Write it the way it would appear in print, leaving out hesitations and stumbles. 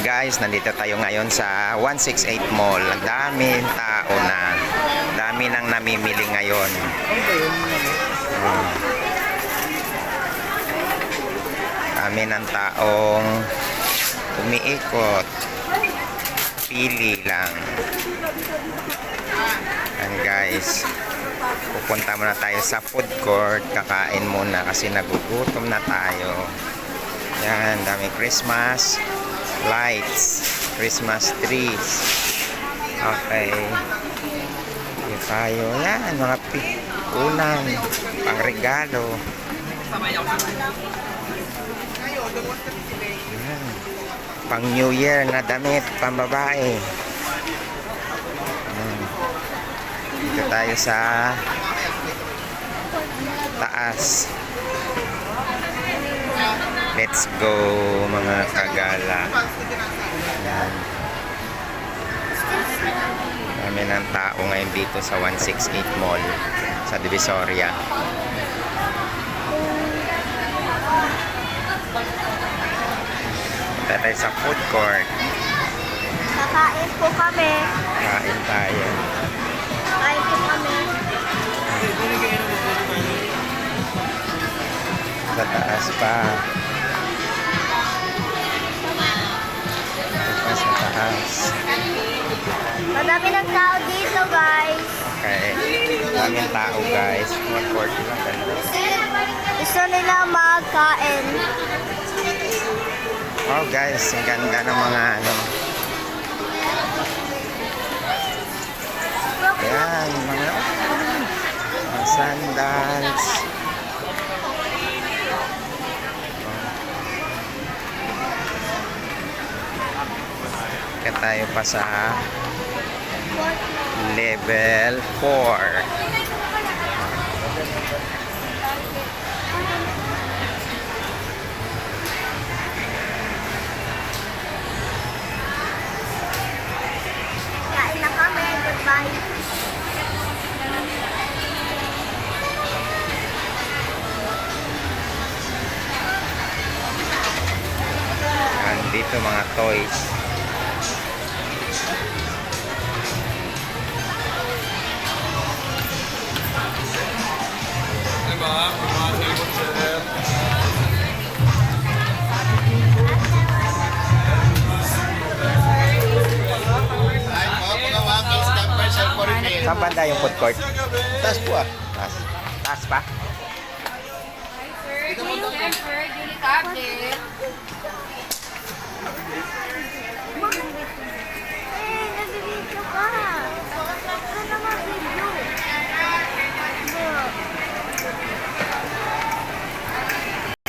Guys, nandito tayo ngayon sa 168 Mall. Ang daming tao na. Dami nang namimili ngayon. Dami ng taong umiikot. Pili lang. And guys, pupunta muna tayo sa food court. Kakain muna kasi nagugutom na tayo. Yan, daming Christmas lights, Christmas trees. Okay. Dito tayo. Yan, mga unan, pang regalo. Yan. Pang New Year na damit, pang babae. Dito tayo sa taas. Let's go mga kagala. Ayan. Dami ng tao ngayon dito sa 168 Mall sa Divisoria. Punta tayo sa food court. Kakain po kami. Kain tayo. Kain po kami. Sa taas pa. Sa taas. Madami ng tao dito, guys. Okay. Daming tao, guys. 140 lang ganda. Gusto nila magkain. Oh, guys. Ang ganda ng mga ano. Ayan, mga sandals. Kaya tayo pa sa level 4. Kain na kami. Goodbye. Dito mga toys. Saan banda yung food court? Taas po ah. Taas. Taas pa?